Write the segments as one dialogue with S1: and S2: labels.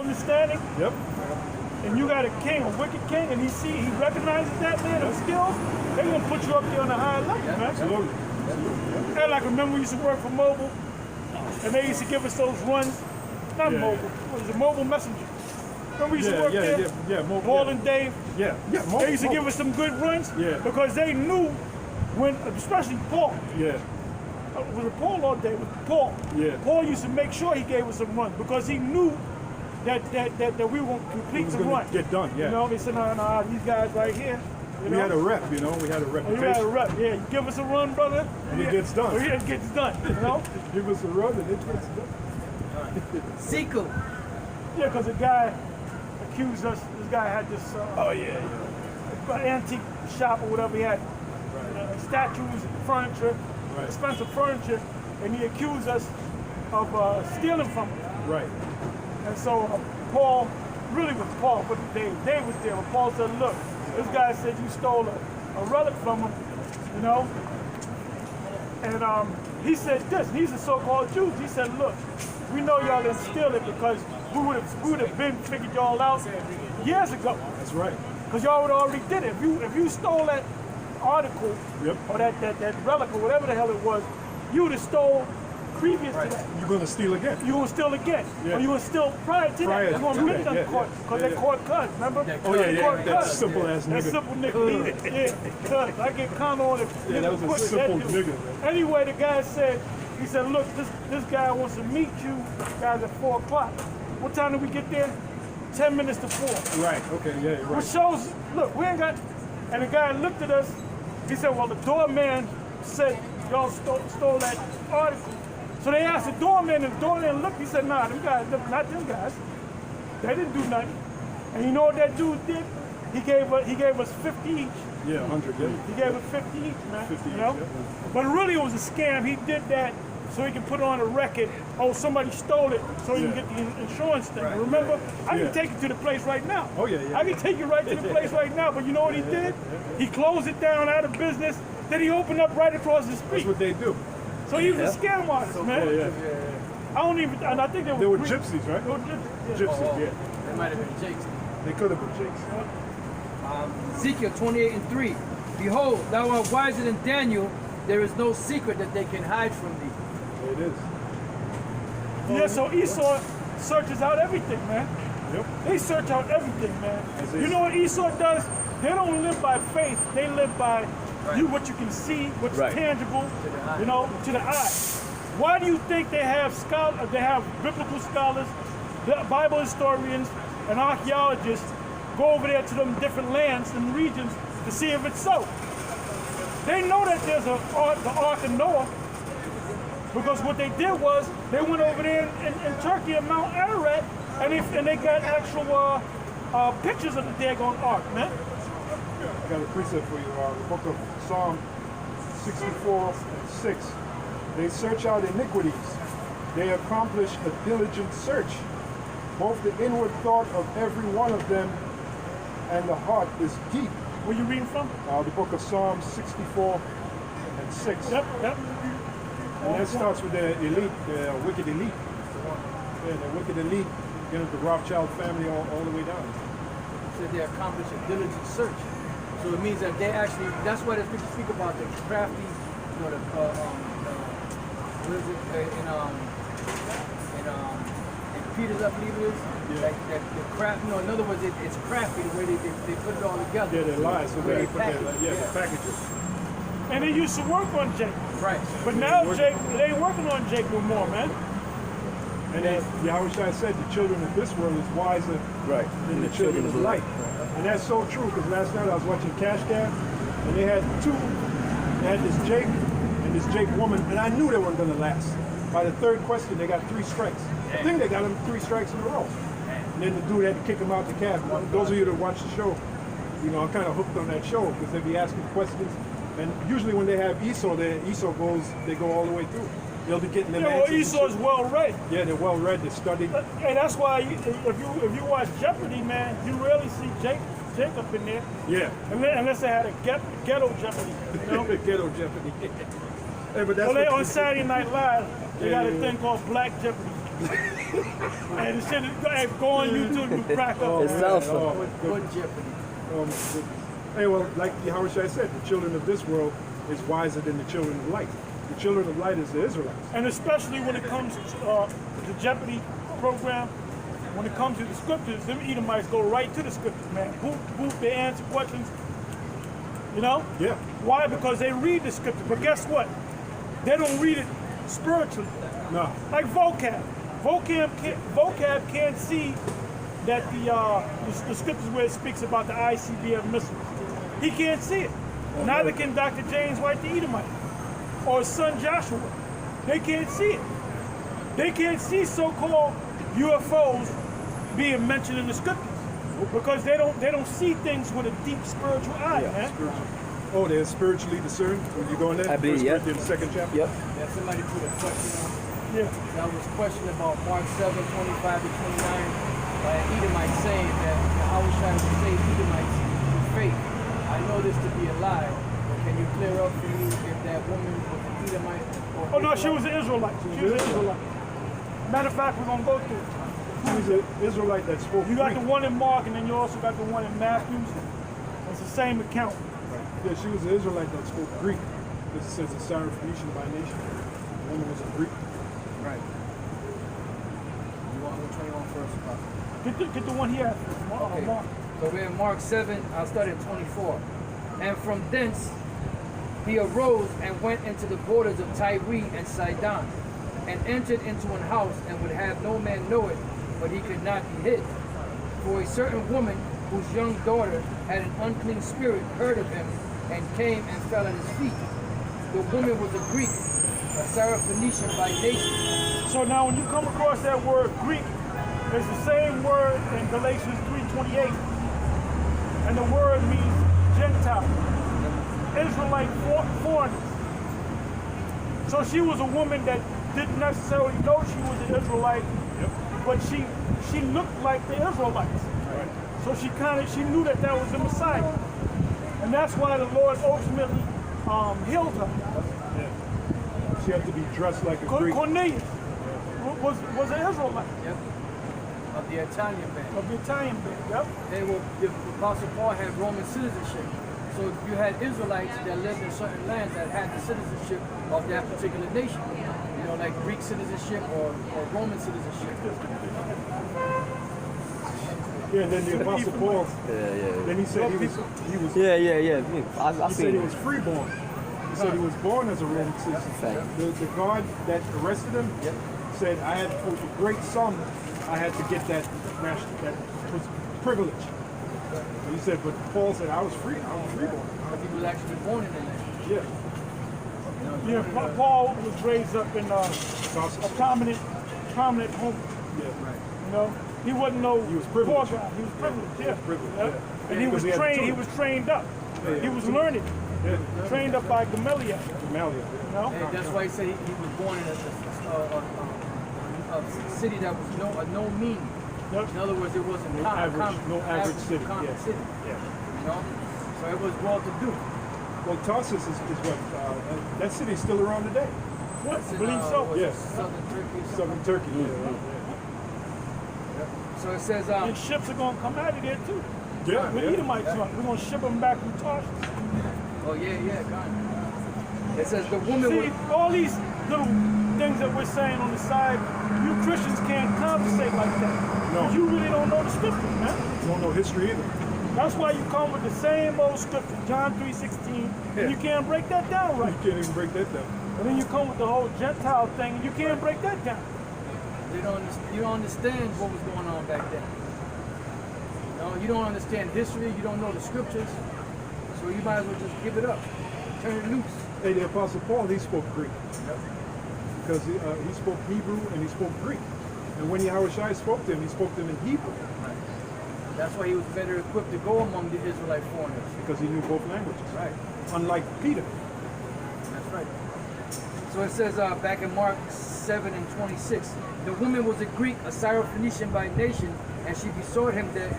S1: understanding,
S2: Yep.
S1: and you got a king, a wicked king, and he recognizes that man of skills, they're gonna put you up there on a high level, man.
S2: Absolutely.
S1: And like remember we used to work for Mobile, and they used to give us those runs. Not
S2: Yeah,
S1: Mobile, what was it, Mobile Messenger. Remember we used to work there?
S2: Mobile,
S1: Paul and Dave.
S2: Yeah. Mobile,
S1: They used to give us some good runs because they knew when, especially Paul.
S2: Yeah.
S1: Was it Paul or Dave? It was Paul.
S2: Yeah.
S1: Paul used to make sure he gave us some runs because he knew that we were going to complete the run.
S2: Get done, yeah.
S1: You know, they said, no, these guys right here.
S2: We had a rep, you know, we had a reputation.
S1: You had a rep, yeah. You give us a run, brother.
S2: And it gets done.
S1: It gets done, you know?
S2: Give us a run and it gets done.
S3: Zico.
S1: Yeah, because the guy accused us, this guy had this antique shop or whatever, he had statues, furniture, expensive furniture, and he accused us of stealing from him.
S2: Right.
S1: And so Paul, really was Paul, but Dave was there, but Paul said, look, this guy said you stole a relic from him, you know? And he said this, these are so-called Jews. He said, look, we know y'all didn't steal it because we would have been figured y'all out years ago.
S2: That's right.
S1: Because y'all would already did it. If you stole that article or that relic or whatever the hell it was, you would have stole previous to that.
S2: You're going to steal again.
S1: You're going to steal again.
S2: Yeah.
S1: Or you're going to steal prior to that. You're going to meet them court because they court cut, remember?
S2: Oh, that simple ass nigga.
S1: That simple nigga. Yeah, I get con on it.
S2: Yeah, that was a simple nigga.
S1: Anyway, the guy said, he said, look, this guy wants to meet you guys at 4 o'clock. What time did we get there? 10 minutes to 4.
S2: Right, okay, yeah, right.
S1: Which shows, look, we ain't got, and the guy looked at us, he said, well, the doorman said y'all stole that article. So they asked the doorman, and the doorman looked, he said, nah, them guys, not them guys. They didn't do nothing. And you know what that dude did? He gave us 50 each.
S2: Yeah, 100, yeah.
S1: He gave us 50 each, man.
S2: 50
S1: you know?
S2: each,
S1: But really it was a scam. He did that so he can put on a record, oh, somebody stole it, so he can get the insurance thing. Remember? I can take you to the place right now.
S2: Oh, yeah.
S1: I can take you right to the place right now, but you know what he did? He closed it down out of business, then he opened up right across the street.
S2: That's what they do.
S1: So he was a scam artist, man.
S2: Yeah.
S1: I don't even, and I think they
S2: were gypsies, right?
S1: They were gypsies,
S2: Gypsies,
S3: They might have been Jakes.
S2: They could have been Jakes.
S3: Ezekiel 28:3. Behold, thou art wiser than Daniel. There is no secret that they can hide from thee.
S2: It is.
S1: Yeah, so Esau searches out everything, man.
S2: Yep.
S1: They search out everything, man.
S2: As
S1: You know what Esau does? They don't live by faith. They live by what you can see, what's tangible, you know, to the eye. Why do you think they have scholars? They have biblical scholars, the Bible historians, and archaeologists go over there to them different lands and regions to see if it's so. They know that there's the Ark of Noah, because what they did was they went over there in Turkey at Mount Ararat, and they got actual pictures of the daggone Ark, man.
S2: I got a precept for you. The book of Psalm 64:6. They search out iniquities. They accomplish a diligent search. Both the inward thought of every one of them and the heart is deep.
S1: Where you reading from?
S2: The book of Psalm 64:6.
S1: Yep.
S2: And that starts with the elite, the wicked elite. Yeah, the wicked elite, you know, the Rothschild family all the way down.
S3: So they accomplish a diligent search. So it means that they actually, that's why the scriptures speak about the crafty, you know, what is it, in Peter's, I believe it is, that the craft, you know, in other words, it's crafty the way they put it all together.
S2: Yeah, they lie, so they put
S3: package
S2: the packages.
S1: And they used to work on Jake.
S3: Right.
S1: But now Jake, they ain't working on Jake no more, man.
S2: And as Yahushua said, the children of this world is wiser than the children of light. And that's so true, because last night I was watching Cash Cab, and they had this Jake and this Jake woman, and I knew they weren't going to last. By the third question, they got 3 strikes. I think they got them 3 strikes in a row. And then the dude had to kick him out the cab. Those of you that watch the show, you know, I'm kind of hooked on that show, because they be asking questions. And usually when they have Esau there, they go all the way through. They'll be getting them answers.
S1: Esau's well read.
S2: Yeah, they're well read, they studied.
S1: And that's why if you watch Jeopardy, man, you rarely see Jacob in there.
S2: Yeah.
S1: Unless they had a ghetto Jeopardy, you know?
S2: Ghetto Jeopardy. Hey, but that's
S1: On Saturday Night Live, they got a thing called Black Jeopardy. And the shit is go on YouTube, you crack up.
S4: It sounds fun.
S3: Good Jeopardy.
S2: Oh, my goodness. Hey, well, like Yahweh Shai said, the children of this world is wiser than the children of light. The children of light is the Israelites.
S1: And especially when it comes to the Jeopardy program, when it comes to the scriptures, them Edomites go right to the scriptures, man. Boop, they answer questions. You know?
S2: Yeah.
S1: Why? Because they read the scripture. But guess what? They don't read it spiritually.
S2: No.
S1: Like vocab. Vocab can't see that the scriptures where it speaks about the ICBM missiles. He can't see it. Neither can Dr. James White the Edomite or his son Joshua. They can't see it. They can't see so-called UFOs being mentioned in the scriptures because they don't see things with a deep spiritual eye, man.
S2: Spiritual. Oh, they're spiritually discerned. When you go in there,
S4: I believe, yeah.
S2: Corinthians, 2nd chapter.
S4: Yep.
S3: Yeah, somebody put a question on.
S1: Yeah.
S3: That was questioned about Mark 7:25 to 29 by an Edomite saying that Yahweh Shai would save Edomites through faith. I know this to be a lie, but can you clear up for me if that woman was an Edomite or
S1: Oh no, she was an Israelite. She was an Israelite. Matter of fact, we're gonna go through it.
S2: She was an Israelite that spoke
S1: You got
S2: Greek.
S1: the one in Mark, and then you also got the one in Matthew. It's the same account.
S2: Yeah, she was an Israelite that spoke Greek. This says a Syrophoenician by nation. The woman was a Greek.
S3: Right. You want which one you want first, Apostle?
S1: Get the one here.
S3: Okay.
S1: Mark.
S3: So we're in Mark 7, I'll start at 24. And from thence he arose and went into the borders of Tyre and Sidon, and entered into an house, and would have no man know it, but he could not be hid. For a certain woman, whose young daughter had an unclean spirit, heard of him, and came and fell at his feet. The woman was a Greek, a Syrophoenician by nation.
S1: So now when you come across that word Greek, it's the same word in Galatians 3:28. And the word means Gentile, Israelite foreigners. So she was a woman that didn't necessarily know she was an Israelite, but she looked like the Israelites.
S2: Right.
S1: So she knew that was the Messiah. And that's why the Lord ultimately healed her.
S2: Yeah. She had to be dressed like a Greek.
S1: Cornelius was an Israelite
S3: Yep. Of the Italian band.
S1: of the Italian band. Yep.
S3: They were, the Apostle Paul had Roman citizenship. So you had Israelites that lived in certain lands that had the citizenship of that particular nation. You know, like Greek citizenship or Roman citizenship.
S2: Yeah, and then the Apostle Paul,
S4: Yeah.
S2: then he said he was
S4: Yeah. I
S2: he said
S4: seen
S2: he
S4: it.
S2: was freeborn. He said he was born as a Roman citizen.
S4: Fact.
S2: The guard that arrested him said, I had, for the great sum, I had to get that was privilege. And he said, but Paul said, I was freeborn.
S3: Because he was actually born in the land.
S2: Yeah.
S1: Yeah, Paul was raised up in a prominent home.
S2: Yeah, right.
S1: You know, he wasn't no
S2: He was
S1: poor
S2: privileged.
S1: guy. He was privileged. Yeah.
S2: Privileged,
S1: Yeah.
S2: yeah.
S1: And he was
S2: Because he had
S1: trained. He
S2: children.
S1: was trained up.
S2: Yeah.
S1: He was learned.
S2: Yeah.
S1: Trained up by Gamaliel.
S2: Gamaliel.
S1: You know.
S3: And that's why he said he was born in a city that was no mean.
S1: Yep.
S3: In other words, it wasn't
S2: No average city.
S3: common
S2: Yeah.
S3: city.
S2: Yeah.
S3: You know? So it was well to do.
S2: Well, Tarsus is what? That city's still around today.
S1: What?
S3: It's in,
S1: Believe so.
S3: was it
S2: Yes.
S3: Southern Turkey. or something?
S2: Southern Turkey.
S3: So it says,
S1: And ships are gonna come out of there too.
S2: Yeah.
S1: With Edomites, we're gonna ship them back from Tarshish.
S3: oh yeah, God. It says the woman
S1: See,
S3: was,
S1: all these little things that we're saying on the side, you Christians can't compensate like that.
S2: No.
S1: Because you really don't know the scriptures, man.
S2: You don't know history either.
S1: That's why you come with the same old scripture, John 3:16, and you can't break that down right.
S2: You can't even break that down.
S1: And then you come with the whole Gentile thing, and you can't break that down.
S3: you don't understand what was going on back then. You don't understand history, you don't know the scriptures, so you might as well just give it up. Turn it loose.
S2: Hey, the Apostle Paul, he spoke Greek. Because he spoke Hebrew and he spoke Greek. And when Yahweh Shai spoke to him, he spoke to him in Hebrew.
S3: That's why he was better equipped to go among the Israelite foreigners.
S2: Because he knew both languages.
S3: Right.
S2: Unlike Peter.
S3: That's right. So it says back in Mark 7:26, the woman was a Greek, a Syrophoenician by nation, and she besought him that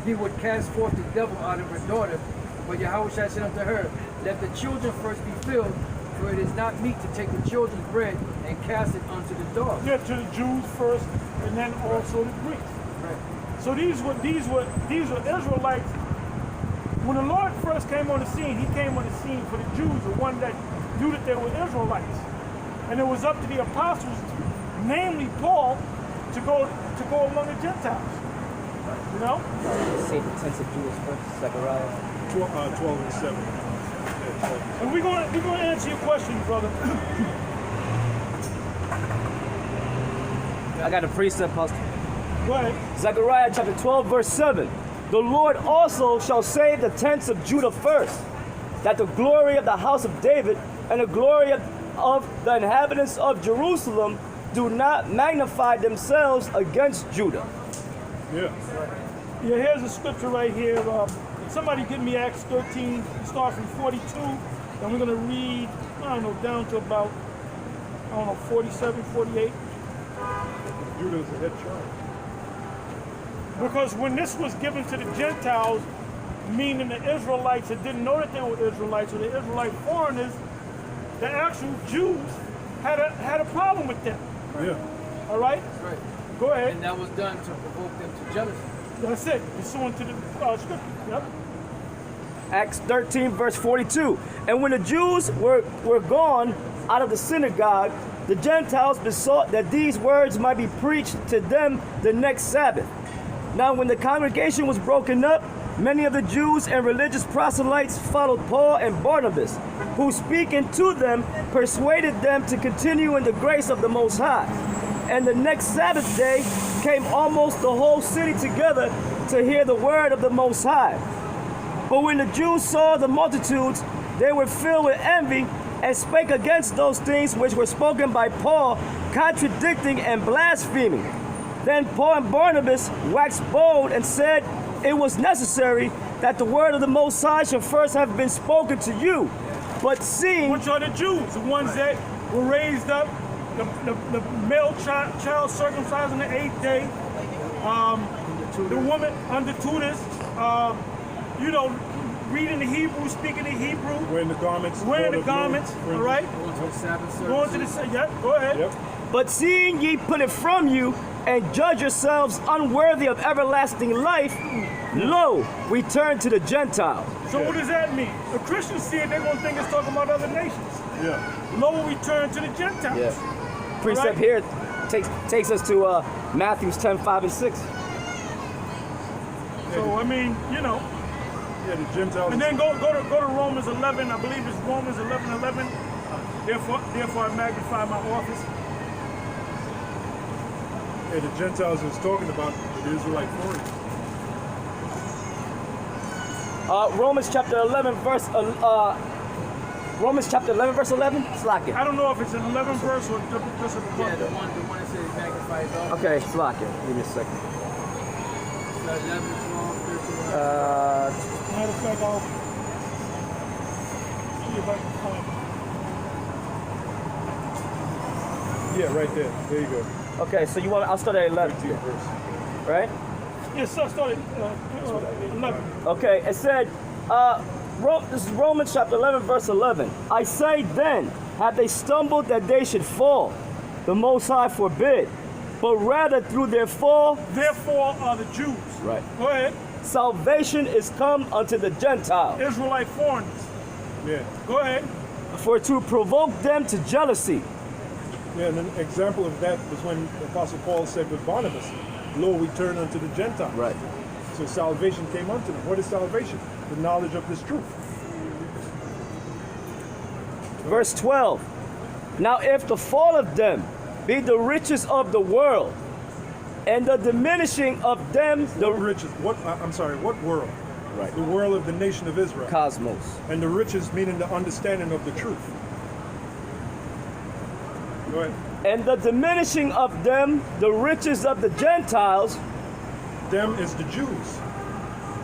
S3: he would cast forth the devil out of her daughter. But Yahweh said unto her, let the children first be filled, For it is not meet to take the children's bread and cast it unto the dogs.
S1: Yeah, to the Jews first, and then also the Greeks.
S3: Right.
S1: So these were Israelites. When the Lord first came on the scene, he came on the scene for the Jews, the one that knew that they were Israelites. And it was up to the apostles, namely Paul, to go among the Gentiles. You know?
S4: Say the tents of Judah first, Zechariah.
S2: 12 and 7. Yeah, 12.
S1: And we're gonna answer your question, brother.
S4: I got a precept, Pastor.
S1: Go ahead.
S4: Zechariah chapter 12, verse 7. The Lord also shall save the tents of Judah first, that the glory of the house of David and the glory of the inhabitants of Jerusalem do not magnify themselves against Judah.
S2: Yeah.
S1: Yeah, here's a scripture right here. Somebody give me Acts 13, start from 42, and we're gonna read, I don't know, down to about, 47, 48.
S2: Judah is the head tribe.
S1: Because when this was given to the Gentiles, meaning the Israelites that didn't know that they were Israelites or the Israelite foreigners, the actual Jews had a problem with them.
S2: Yeah.
S1: All right?
S3: Right.
S1: Go ahead.
S3: And that was done to provoke them to jealousy.
S1: That's it. Pursuant to the scripture. Yep.
S4: Acts 13, verse 42. And when the Jews were gone out of the synagogue, the Gentiles besought that these words might be preached to them the next Sabbath. Now when the congregation was broken up, many of the Jews and religious proselytes followed Paul and Barnabas, who speaking to them persuaded them to continue in the grace of the Most High. And the next Sabbath day came almost the whole city together to hear the word of the Most High. But when the Jews saw the multitudes, they were filled with envy and spake against those things which were spoken by Paul, contradicting and blaspheming. Then Paul and Barnabas waxed bold and said, it was necessary that the word of the Most High should first have been spoken to you. But seeing...
S1: Which are the Jews, the ones that were raised up, the male child circumcised on the 8th day, the woman under tutors, reading the Hebrew, speaking the Hebrew,
S2: Wearing the garments.
S1: all right?
S3: Going to the Sabbath service.
S1: Going to the, yeah, go ahead.
S2: Yep.
S4: But seeing ye put it from you, and judge yourselves unworthy of everlasting life, lo, we turn to the Gentiles.
S1: So what does that mean? The Christians see it, they're going to think it's talking about other nations.
S2: Yeah.
S1: Lo, we turn to the Gentiles.
S4: Yeah. Precept
S1: Right.
S4: here takes us to Matthew 10, 5, and 6.
S1: So, I mean,
S2: Yeah, the Gentiles.
S1: and then go to Romans 11, I believe it's Romans 11:11. Therefore I magnify my office.
S2: Yeah, the Gentiles is talking about the Israelite foreigners.
S4: Romans chapter 11, verse 11. Slack it.
S1: I don't know if it's an 11 verse or just a
S3: Yeah, the one that says magnify God.
S4: Okay, slack it. Give me a second.
S3: 11, 12, 13.
S1: Matter of fact, I'll see if I can find it.
S2: Yeah, right there. There you go.
S4: Okay, so I'll start at 11,
S2: 13th verse.
S4: right?
S1: Yes, so I started 11.
S4: Okay, it said, this is Romans chapter 11, verse 11. I say then, have they stumbled that they should fall? The Most High forbid. But rather through their fall,
S1: Therefore are the Jews.
S4: right,
S1: Go ahead.
S4: salvation is come unto the Gentiles,
S1: Israelite foreigners.
S2: Yeah.
S1: Go ahead.
S4: for to provoke them to jealousy.
S2: Yeah, and an example of that was when the Apostle Paul said with Barnabas, lo, we turn unto the Gentiles.
S4: Right.
S2: So salvation came unto them. What is salvation? The knowledge of this truth.
S4: Verse 12. Now if the fall of them be the riches of the world, and the diminishing of them the
S2: Riches. What world?
S4: Right.
S2: The world of the nation of Israel.
S4: cosmos.
S2: And the riches meaning the understanding of the truth. Go ahead.
S4: And the diminishing of them the riches of the Gentiles,
S2: Them is the Jews,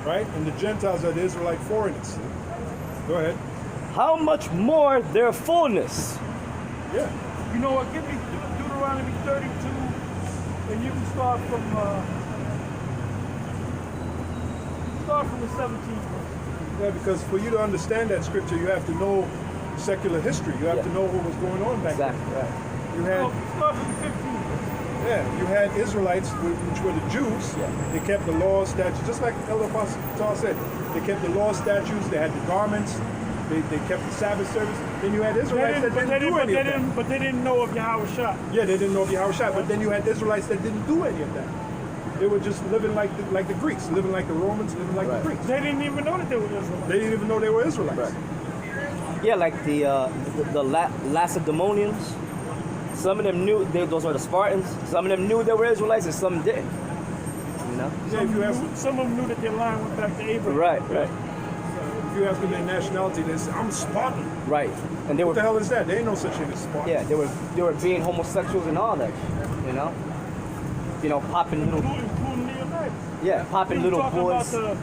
S2: right? And the Gentiles are the Israelite foreigners. Go ahead.
S4: how much more their fullness?
S2: Yeah.
S1: You know what? Give me Deuteronomy 32, and you can start from the 17th verse.
S2: Yeah, because for you to understand that scripture, you have to know secular history. You have to know what was going on back
S4: Exactly.
S2: then.
S4: Right.
S2: You had,
S1: Start from 15.
S2: you had Israelites, which were the Jews. They kept the laws, statutes, just like Elder Apostle Paul said. They kept the laws, statutes. They had the garments. They kept the Sabbath service. Then you had Israelites that didn't do any of that.
S1: But they didn't know of Yahweh Shah.
S2: Yeah, they didn't know of Yahushua, but then you had Israelites that didn't do any of that. They were just living like the Greeks, living like the Romans, living like the Greeks.
S1: They didn't even know that they were Israelites.
S2: They didn't even know they were Israelites.
S4: Yeah, like the Lacedaemonians. Some of them knew those were the Spartans. Some of them knew they were Israelites, and some didn't. You know.
S2: Yeah, if you ask,
S1: Some of them knew that their line went back to Abraham.
S4: Right.
S2: if you ask them their nationality, they say, "I'm Spartan."
S4: Right. And they
S2: What
S4: were
S2: the hell is that? There ain't no such thing as Spartan.
S4: yeah, they were being homosexuals and all that shit, you know? You know, popping little
S1: Including Leonidas.
S4: popping
S1: You
S4: little
S1: talking
S4: boys.
S1: about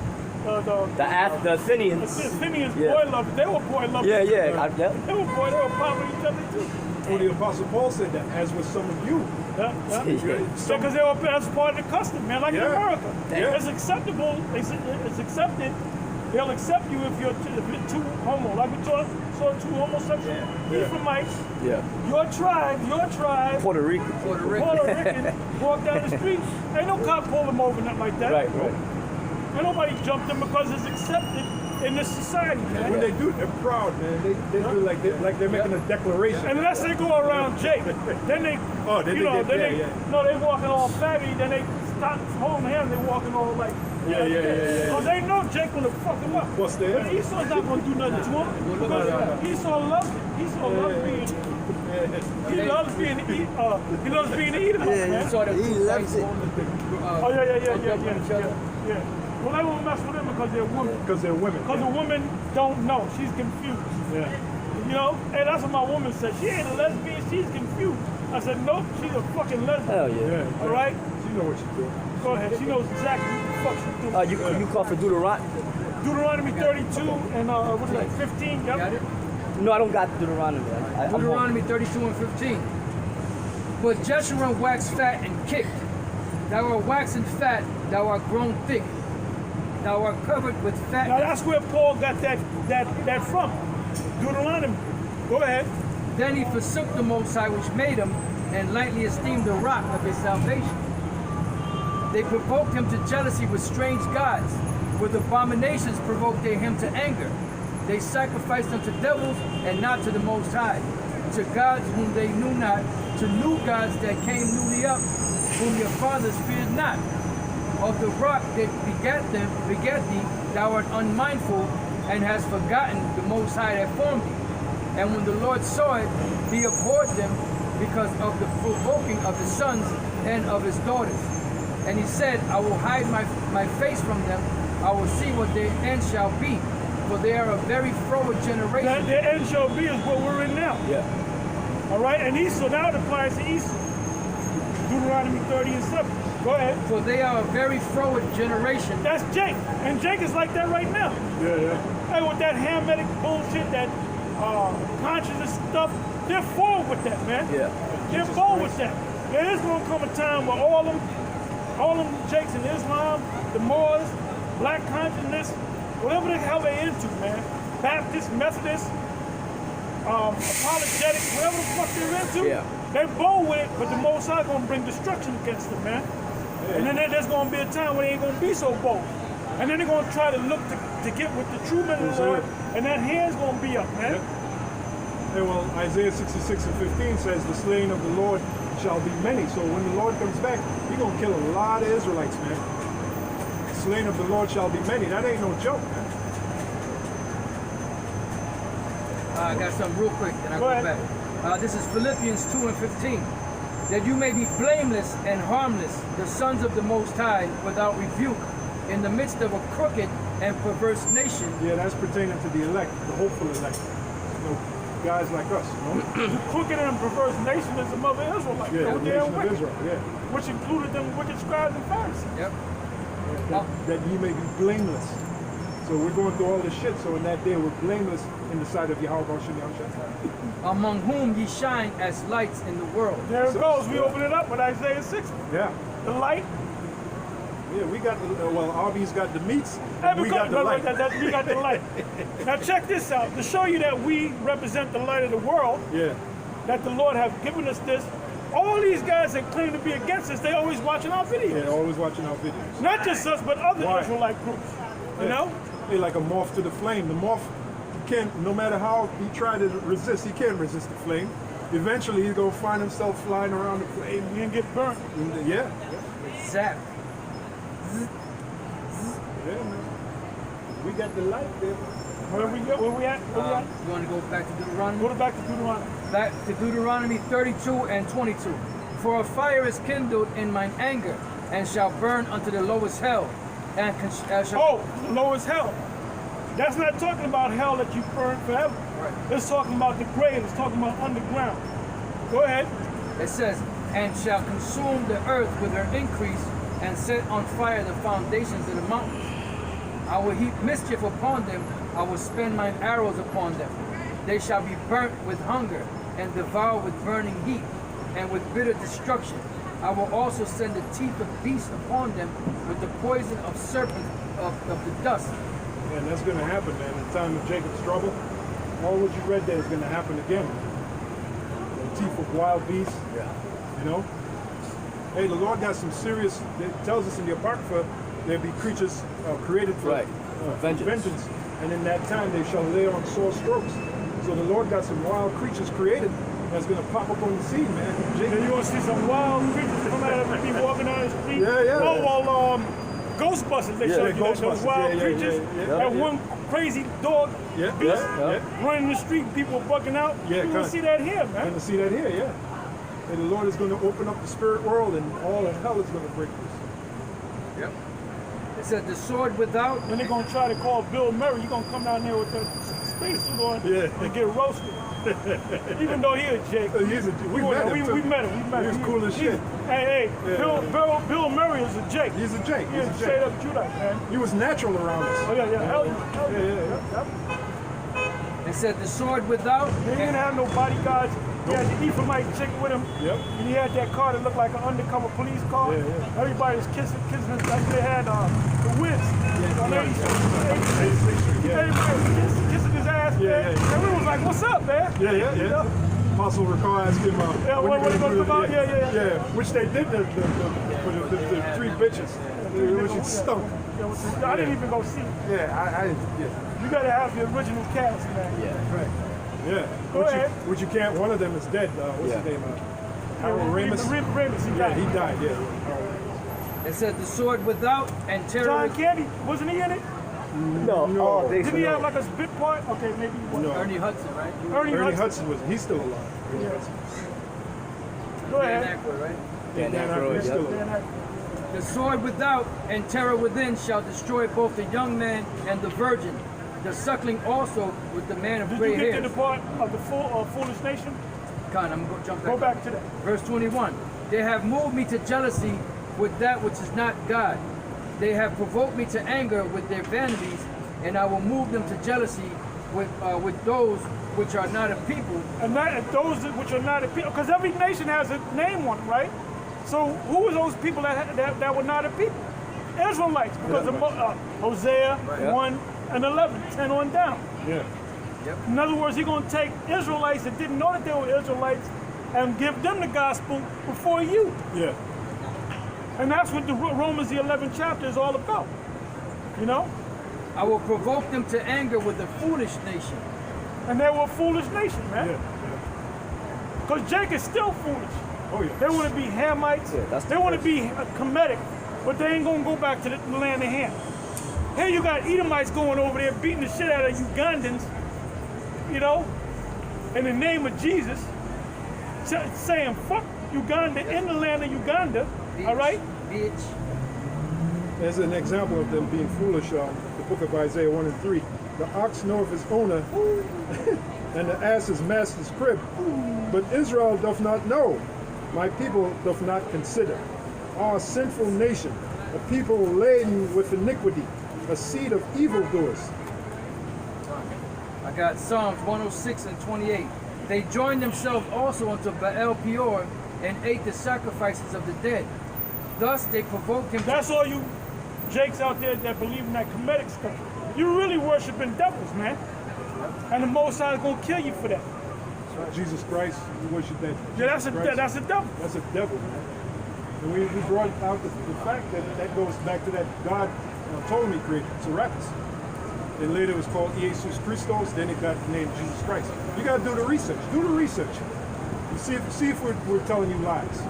S4: The Athenians.
S1: the Athenians
S4: Yeah.
S1: boy lovers. They were boy lovers.
S4: Yeah.
S1: They were popping each other too.
S2: Well, the Apostle Paul said that, as with some of you.
S1: Yeah.
S2: Some-
S1: Because they were that's part of the custom, man. Like in
S2: Yeah.
S1: America,
S2: Yeah.
S1: it's acceptable. It's accepted. They'll accept you if you're too homo. Like we saw two homosexual Ephraimites.
S4: Yeah.
S1: Your tribe,
S4: Puerto Rico.
S3: Puerto Rican.
S1: Puerto Rican, walk down the street. Ain't no cop pull them over, nothing like that.
S4: Right.
S1: Ain't nobody jumped them because it's accepted in this society,
S2: When
S1: man.
S2: they do, they're proud, man. They do like they're making a declaration.
S1: Unless they go around Jake, then they,
S2: Oh, then
S1: you
S2: they
S1: know,
S2: get
S1: then
S2: there,
S1: they,
S2: yeah.
S1: no, they walking all faggy. Then they stop holding hands. They walking all like,
S2: Yeah.
S1: Cause they know Jake gonna fuck him up.
S2: What's that?
S1: But Esau's not gonna do nothing to him because Esau loves it. Esau loves being. He loves being he loves being the Edomite, man.
S3: Saw them
S4: He
S3: two
S4: loves
S3: fights
S4: it.
S3: on the,
S1: Oh yeah.
S3: on each other.
S1: Well, they won't mess with them because they're women.
S2: Because they're women.
S1: Because the woman don't know. She's confused.
S2: Yeah.
S1: You know? And that's what my woman said. She ain't a lesbian. She's confused. I said, nope. She's a fucking lesbian.
S4: Hell yeah.
S2: Yeah.
S1: All right?
S2: You know what she's doing.
S1: Go ahead. She knows exactly what the fuck she's doing.
S4: You call for Deuteronomy?
S1: Deuteronomy 32 and what is that? 15. Yep.
S3: Got it?
S4: No, I don't got Deuteronomy. I'm home.
S3: Deuteronomy 32 and 15. But Jeshurun waxed fat and kicked. Thou art waxen fat, thou art grown thick. Thou art covered with
S1: Now
S3: fat.
S1: that's where Paul got that from. Deuteronomy. Go ahead.
S3: Then he forsook the Most High which made him, and lightly esteemed the rock of his salvation. They provoked him to jealousy with strange gods. With abominations provoked they him to anger. They sacrificed unto devils and not to the Most High, to gods whom they knew not, to new gods that came newly up, whom your fathers feared not. Of the rock that begat thee, thou art unmindful, and hast forgotten the Most High that formed thee. And when the Lord saw it, he abhorred them because of the provoking of the sons and of his daughters. And he said, I will hide my face from them, I will see what their end shall be, for they are a very froward generation.
S1: The end shall be is what we're in now.
S4: Yeah.
S1: All right? And Esau, now it applies to Esau. Deuteronomy 30 and 7. Go ahead.
S3: For they are a very froward generation.
S1: That's Jake. And Jake is like that right now.
S2: Yeah.
S1: Hey, with that Hamitic bullshit, that consciousness stuff, they're forward with that, man.
S4: Yeah.
S1: They're forward with that. There is going to come a time where all them Jakes in Islam, the Moors, black consciousness, whatever the hell they into, man. Baptist, Methodist, apologetic, whatever the fuck they're into, they bold with it, but the Most High gonna bring destruction against them, man. And then there's gonna be a time when they ain't gonna be so bold. And then they're gonna try to look to get with the true men of the Lord, and that hand's gonna be up, man.
S2: And well, Isaiah 66 and 15 says, the slain of the Lord shall be many. So when the Lord comes back, he's going to kill a lot of Israelites, man. The slain of the Lord shall be many. That ain't no joke, man.
S3: I got something real quick, and I'll
S1: Go
S3: go
S1: ahead.
S3: back. This is Philippians 2 and 15. That you may be blameless and harmless, the sons of the Most High, without rebuke, in the midst of a crooked and perverse nation.
S2: Yeah, that's pertaining to the elect, the hopeful elect. You know, guys like us, you know?
S1: The crooked and perverse nation is the mother of Israel, like
S2: Yeah,
S1: no
S2: the
S1: damn
S2: nation of
S1: wicked,
S2: Israel, yeah.
S1: which included them wicked scribes and Pharisees.
S3: Yep.
S2: That ye may be blameless. So we're going through all this shit, so in that day we're blameless in the sight of Yahweh Hashem Yahushua.
S3: Among whom ye shine as lights in the world.
S1: There it goes. We open it up with Isaiah 60.
S2: Yeah.
S1: The light
S2: Yeah, we got the, well, Arby's got the meats, and we got the
S1: no,
S2: light.
S1: we got the light. Now check this out. To show you that we represent the light of the world,
S2: Yeah,
S1: that the Lord have given us this, all these guys that claim to be against us, they always watching our videos.
S2: yeah, always watching our videos.
S1: Not just us, but other
S2: Why?
S1: Israelite groups. You know?
S2: They like a moth to the flame. The moth can't, no matter how he try to resist, he can't resist the flame. Eventually, he's gonna find himself flying around the flame.
S1: You can get burnt.
S2: Yeah,
S3: Zap.
S2: yeah, man. We got the light there.
S1: Where we go? Where we at? Where we at?
S3: You want to go back to Deuteronomy?
S1: Go back to Deuteronomy.
S3: Back to Deuteronomy 32 and 22. For a fire is kindled in mine anger, and shall burn unto the lowest hell, and shall...
S1: Oh, low as hell. That's not talking about hell that you burn forever.
S3: Right.
S1: It's talking about the grave. It's talking about underground. Go ahead.
S3: It says, and shall consume the earth with her increase, and set on fire the foundations of the mountains. I will heap mischief upon them. I will spend mine arrows upon them. They shall be burnt with hunger, and devoured with burning heat, and with bitter destruction. I will also send the teeth of beasts upon them, with the poison of serpents of the dust.
S2: And that's gonna happen, man. In the time of Jacob's trouble, all what you read there is gonna happen again. The teeth of wild beasts.
S4: Yeah.
S2: You know? Hey, the Lord got some serious, it tells us in the Apocrypha, there be creatures created for
S4: Right. Vengeance.
S2: And in that time they shall lay on sore strokes. So the Lord got some wild creatures created that's gonna pop up on the scene, man.
S1: Then you want to see some wild creatures come out of the people walking down the street.
S2: Yeah.
S1: Oh, well, Ghostbusters, they showed you that. Those
S2: Ghostbusters.
S1: wild
S2: Yeah.
S1: creatures.
S2: Yeah.
S1: That one crazy dog
S2: Yeah,
S1: beast
S2: yeah.
S1: running the street, people bucking out.
S2: Yeah,
S1: You want
S2: kinda.
S1: to see that here,
S2: You're
S1: man.
S2: gonna see that here, yeah. And the Lord is gonna open up the spirit world and all of hell is gonna break loose.
S3: Yep. It said, the sword without...
S1: Then they're going to try to call Bill Murray. You're going to come down there with that spacesuit on and get roasted. Even though he a Jake.
S2: He's a, we met him.
S1: We met him.
S2: He was cool as shit.
S1: Hey,
S2: Yeah.
S1: Bill Murray is a Jake.
S2: He's a Jake.
S1: He's a
S2: He's a
S1: straight
S2: Jake.
S1: up Judite, man.
S2: He was natural around us.
S1: Oh, yeah. Hell yeah.
S2: Yeah.
S3: It said, the sword without...
S1: He didn't have no bodyguards. He had the Ephraimite chick with him.
S2: Yep.
S1: And he had that car that looked like an undercover police car.
S2: Yeah.
S1: Everybody was kissing like they had the Wiz.
S2: Yeah.
S1: Everybody was kissing his ass, man.
S2: Yeah.
S1: And we was like, what's up, man?
S2: Yeah.
S1: You know?
S2: Apostle Recall asked him,
S1: Yeah,
S2: when
S1: what
S2: you
S1: they gonna
S2: do
S1: come out?
S2: the-
S1: Yeah.
S2: Which they did for the three bitches, which it stunk.
S1: I didn't even go see it.
S2: Yeah.
S1: You gotta have the original cast, man.
S2: Right. Yeah.
S1: Go ahead.
S2: Which you can't. One of them is dead. What's his name? Harold Ramis.
S1: Ramis, he
S2: Yeah,
S1: died.
S2: he died. Yeah.
S3: It said, the sword without, and terror...
S1: John Candy, wasn't he in it?
S4: No.
S2: No.
S4: Oh, they
S1: Didn't he have like a bit part? Okay, maybe he was.
S2: No.
S3: Ernie Hudson, right?
S1: Ernie
S2: Ernie
S1: Hudson.
S2: Hudson he's still alive.
S1: Go
S3: Dan
S1: ahead.
S3: Aykroyd, right?
S4: Dan
S2: Dan
S4: Aykroyd,
S2: Aykroyd's
S4: yeah.
S2: still alive.
S3: The sword without and terror within shall destroy both the young man and the virgin, the suckling also with the man of
S1: Did
S3: gray
S1: you get to
S3: hairs.
S1: the part of the foolish nation?
S3: Con, I'm going to jump back.
S1: Go
S3: up.
S1: back to that.
S3: Verse 21. They have moved me to jealousy with that which is not God. They have provoked me to anger with their vanities, and I will move them to jealousy with those which are not a people.
S1: And those which are not a people, because every nation has a name on it, right? So who are those people that were not a people? Israelites, because of Hosea 1 and 11, 10 on down.
S2: Yeah.
S1: In other words, he's going to take Israelites that didn't know that they were Israelites and give them the gospel before you.
S2: Yeah.
S1: And that's what the Romans, the 11th chapter, is all about. You know?
S3: I will provoke them to anger with a foolish nation.
S1: And they were a foolish nation, man.
S2: Yeah.
S1: Because Jake is still foolish.
S2: Oh yeah.
S1: They want to be Hamites.
S4: Yeah, that's
S1: they
S4: the
S1: want to
S4: verse.
S1: be Kemetic, but they ain't going to go back to the land of Ham. Here you got Edomites going over there beating the shit out of Ugandans, you know, in the name of Jesus, saying fuck Uganda in the land of Uganda, all right?
S3: Bitch.
S2: As an example of them being foolish, the book of Isaiah 1 and 3, the ox knoweth his owner, and the ass his master's crib. But Israel doth not know, my people doth not consider. Our sinful nation, a people laden with iniquity, a seed of evildoers.
S3: I got Psalms 106 and 28. They joined themselves also unto Baal Peor and ate the sacrifices of the dead. Thus they provoked him.
S1: That's all you jakes out there that believe in that Kemetic stuff. You really worshiping devils, man. And the Most High is going to kill you for that.
S2: Jesus Christ, you worship that.
S1: Yeah,
S2: that's a devil. That's a devil, man. And we brought out the fact that goes back to that God Ptolemy created, Serapis. Then later it was called Jesus Christos, then it got the name Jesus Christ. You got to do the research. Do the research. And see if we're telling you lies.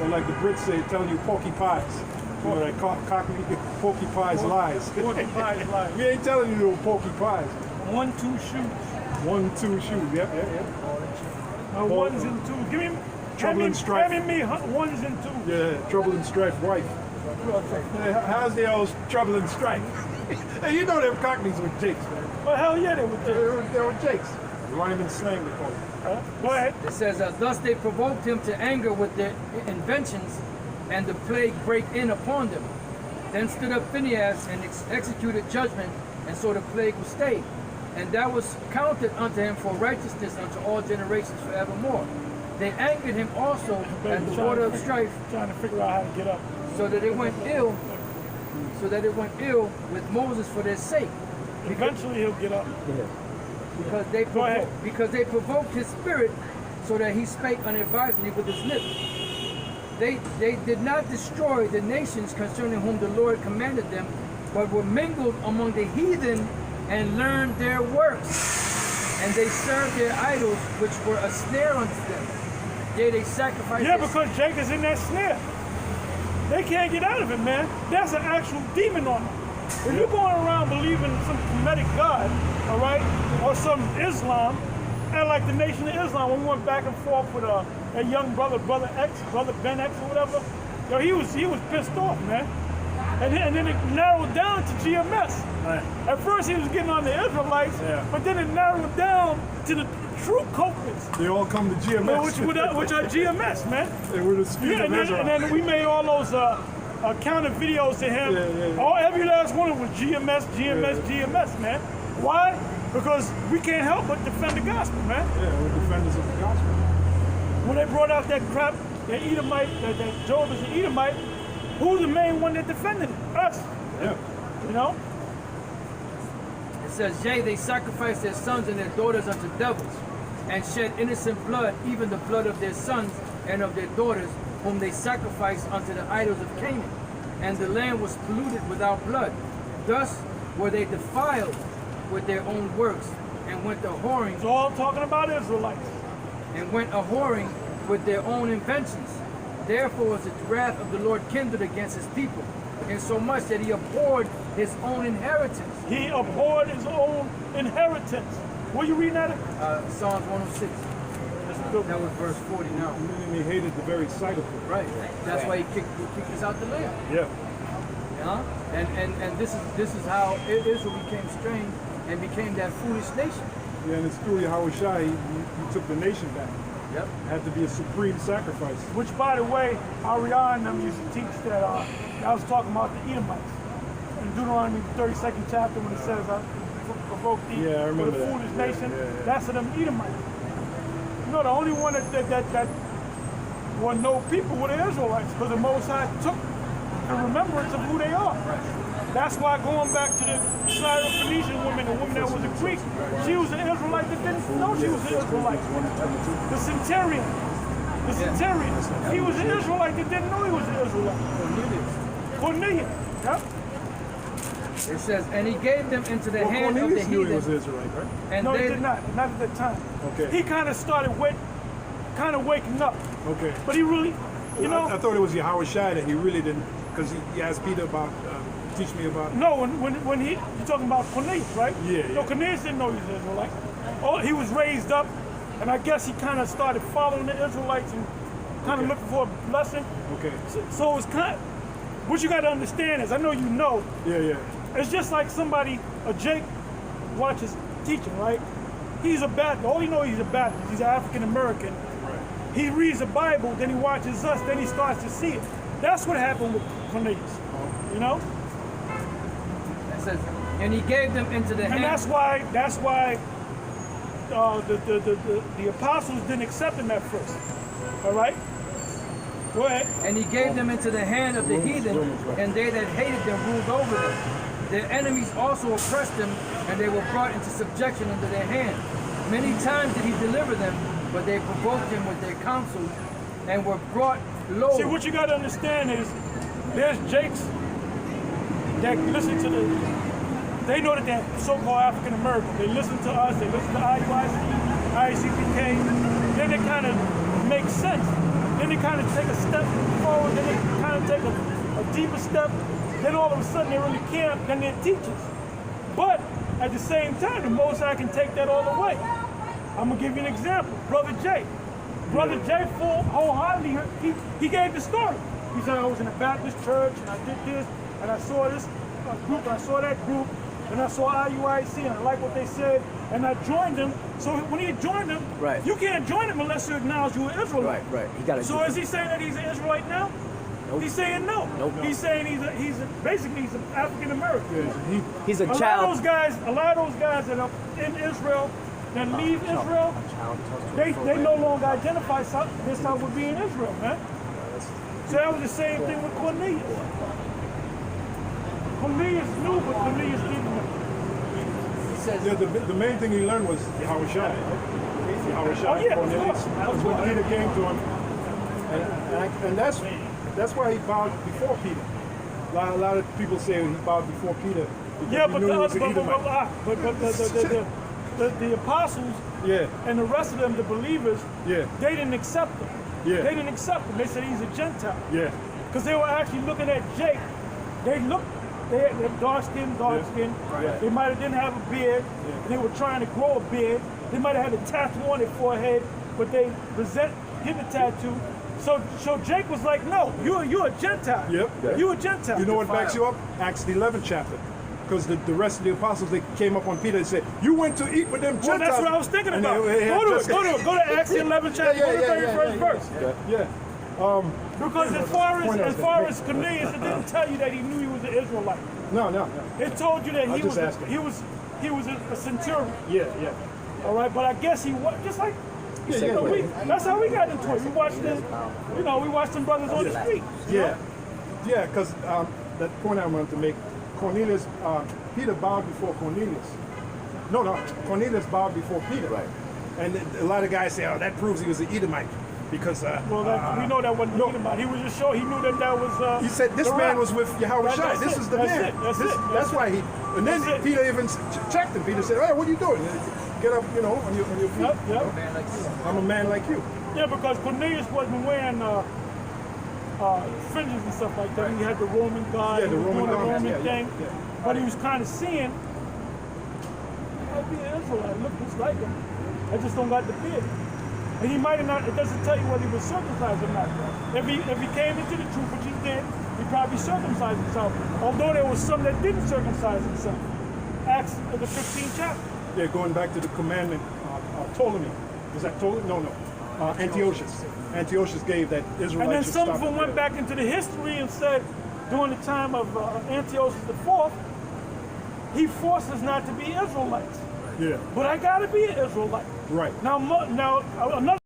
S2: Or like the Brits say, telling you porky pies. You know, that cockney porky pies lies.
S1: Porky pies lies.
S2: We ain't telling you no porky pies.
S1: 1, 2 shoes.
S2: 1, 2 shoes. Yep.
S1: Ones and twos. Give me
S2: Trouble and strife.
S1: Give me ones and twos.
S2: Yeah, trouble and strife, wife. How's the old trouble and strife? Hey, you know them cockneys with jakes, man.
S1: Well, hell yeah, they were
S2: They were jakes. Rhyming slang, they call it.
S1: Go ahead.
S3: It says, thus they provoked him to anger with their inventions, and the plague brake in upon them. Then stood up Phinehas and executed judgment, and so the plague was stayed. And that was counted unto him for righteousness unto all generations forevermore. They angered him also at the water of strife,
S1: Trying to figure out how to get up.
S3: so that it went ill with Moses for their sake.
S1: Eventually he'll get up.
S3: Because they provoked his spirit, so that he spake unadvisedly with his lips. They did not destroy the nations concerning whom the Lord commanded them, but were mingled among the heathen and learned their works. And they served their idols, which were a snare unto them. Yea, they sacrificed.
S1: Yeah, because Jake is in that snare. They can't get out of it, man. That's an actual demon on them. If you're going around believing in some Kemetic God, all right, or some Islam, and like the Nation of Islam, when we went back and forth with a young brother Ben X or whatever, yo, he was pissed off, man. And then it narrowed down to GMS.
S2: Right.
S1: At first he was getting on the Israelites, but then it narrowed down to the true culprits.
S2: They all come to GMS.
S1: Which are GMS, man.
S2: They were the speed of Israel.
S1: And then we made all those counter videos to him. Every last one of them was GMS, man. Why? Because we can't help but defend the gospel, man.
S2: Yeah, we're defenders of the gospel.
S1: When they brought out that crap, that Edomite, that Job is an Edomite, who's the main one that defended it? Us.
S2: Yeah.
S1: You know?
S3: It says, yea, they sacrificed their sons and their daughters unto devils, and shed innocent blood, even the blood of their sons and of their daughters, whom they sacrificed unto the idols of Canaan. And the land was polluted without blood. Thus were they defiled with their own works, and went a whoring.
S1: It's all talking about Israelites.
S3: And went a whoring with their own inventions. Therefore was the wrath of the Lord kindled against his people, insomuch that he abhorred his own inheritance.
S1: He abhorred his own inheritance. What are you reading at it?
S3: Psalms 106.
S1: That's a good
S3: That
S1: one.
S3: was verse 40 now.
S2: And he hated the very sight of it.
S3: Right. That's why he kicked us out the land.
S2: Yeah.
S3: And this is how Israel became strange and became that foolish nation.
S2: Yeah, and it's through Yahweh Shai, he took the nation back.
S3: Yep.
S2: It had to be a supreme sacrifice.
S1: Which, by the way, Ariana and them used to teach that I was talking about the Edomites. In Deuteronomy 32nd chapter when it says, provoke the
S2: Yeah, I remember
S1: the
S2: that.
S1: foolish
S2: Yeah,
S1: nation,
S2: yeah.
S1: that's of them Edomites. You know, the only one that were no people were the Israelites, because the Most High took the remembrance of who they are. That's why going back to the Syrophoenician woman, the woman that was a Greek, she was an Israelite that didn't know she was an Israelite. The centurion. He was an Israelite that didn't know he was an Israelite. Cornelius. Yep.
S3: It says, and he gave them into the
S2: Well,
S3: hand of the
S2: Cornelius knew he was
S3: heathen.
S2: Israelite, right?
S3: And
S1: No, he
S3: they
S1: did not at that time.
S2: Okay.
S1: He kind of started waking up.
S2: Okay.
S1: But he really, you know,
S2: I thought it was Yahweh Shai that he really didn't, because he asked Peter about, teach me about.
S1: no, when you're talking about Cornelius, right?
S2: Yeah,
S1: No,
S2: yeah.
S1: Cornelius didn't know he was an Israelite. Oh, he was raised up, and I guess he kind of started following the Israelites and kind of looking for a blessing.
S2: Okay.
S1: So it was kind of, what you got to understand is, I know you know,
S2: Yeah.
S1: it's just like somebody, a Jake watches teaching, right? He's a Baptist. All he knows he's a Baptist. He's an African American.
S2: Right.
S1: He reads the Bible, then he watches us, then he starts to see it. That's what happened with Cornelius. You know?
S3: it says, and he gave them into the
S1: And
S3: hand.
S1: that's why the apostles didn't accept him at first. All right? Go ahead.
S3: And he gave them into the hand of the heathen, and they that hated them ruled over them. Their enemies also oppressed them, and they were brought into subjection under their hand. Many times did he deliver them, but they provoked him with their counsels, and were brought low.
S1: See, what you got to understand is there's Jakes that listen to they know that they're so-called African American. They listen to us, they listen to IUIC, ICPK, then it kind of makes sense. Then they kind of take a step forward, then they kind of take a deeper step, then all of a sudden they're in the camp, then they're teachers. But at the same time, the Most High can take that all away. I'm gonna give you an example. Brother Jay. Brother Jay wholeheartedly, he gave the story. He said, I was in a Baptist church and I did this and I saw this group and I saw that group and I saw IUIC and I like what they said and I joined them. So when he joined them,
S4: Right.
S1: you can't join them unless you acknowledge you're an Israelite.
S4: Right. He got
S1: So is he saying that he's an Israelite now?
S4: Nope.
S1: He's saying no.
S4: Nope.
S1: He's saying basically he's an African American.
S4: He's a
S1: A lot
S4: child.
S1: of those guys that are in Israel, that leave Israel, they no longer identify themselves with being Israel, man. So that was the same thing with Cornelius. Cornelius knew, but Cornelius didn't know.
S3: He says,
S2: Yeah, the main thing he learned was Yahweh Shai.
S1: Oh, yeah, of
S2: Cornelius.
S1: course.
S2: That's when Peter came to him. And that's why he bowed before Peter. A lot of people say he bowed before Peter. because
S1: Yeah,
S2: he
S1: but
S2: knew he was an Edomite.
S1: the apostles
S2: Yeah,
S1: and the rest of them, the believers,
S2: yeah,
S1: they didn't accept him.
S2: Yeah.
S1: They didn't accept him. They said he's a Gentile.
S2: yeah.
S1: Because they were actually looking at Jake. They had dark skin.
S2: Right.
S1: They might have didn't have a beard. And they were trying to grow a beard. They might have had a tattoo on their forehead, but they resent getting a tattoo. So Jake was like, no, you're a Gentile.
S2: Yep.
S1: You're a Gentile.
S2: You know what backs you up? Acts the 11th chapter. Because the rest of the apostles, they came up on Peter and said, you went to eat with them
S1: Well,
S2: Gentiles.
S1: that's what I was thinking
S2: And
S1: about.
S2: they had
S1: Go
S2: just-
S1: to Acts the 11th chapter. Go to the 31st verse.
S2: Yeah.
S1: Because as far as Cornelius, it didn't tell you that he knew he was an Israelite.
S2: No.
S1: It told you that
S2: I'm
S1: he
S2: just
S1: was
S2: asking.
S1: he was a centurion.
S2: Yeah.
S1: All right, but I guess he was just like. That's how we got into it. We watched them brothers on the street.
S2: Yeah, because that point I wanted to make, Cornelius, Peter bowed before Cornelius. No, Cornelius bowed before Peter. Right. And a lot of guys say, oh, that proves he was an Edomite. Because,
S1: Well, we know that wasn't talking about. He was just showing. He knew that was.
S2: he said this
S1: the
S2: man
S1: rock.
S2: was with Yahweh Shai.
S1: That's
S2: This
S1: it.
S2: is the
S1: That's
S2: man.
S1: it. That's
S2: That's why he. And then
S1: That's it.
S2: Peter even checked him. Peter said, hey, what are you doing? Get up, on your feet.
S1: Yep.
S3: man, like you.
S2: I'm a man like you.
S1: Yeah, because Cornelius wasn't wearing fringes and stuff like that. He had the Roman guard.
S2: Yeah, the
S1: he was
S2: Roman
S1: doing the
S2: garments,
S1: Roman
S2: yeah,
S1: thing.
S2: yeah.
S1: But he was kind of seeing. I'd be an Israelite. Look just like him. I just don't got the beard. And he might have not. It doesn't tell you whether he was circumcised or not. If he came into the truth, which he did, he probably circumcised himself. Although there was some that didn't circumcise himself. Acts the 15th chapter.
S2: Yeah, going back to the commandment, Ptolemy. Was that Ptolemy? No. Antiochus. Antiochus gave that Israelites
S1: And then
S2: should
S1: some
S2: stop
S1: of them
S2: it.
S1: went back into the history and said, during the time of Antiochus IV, he forced us not to be Israelites.
S2: Yeah,
S1: But I gotta be an Israelite.
S2: right.
S1: Now another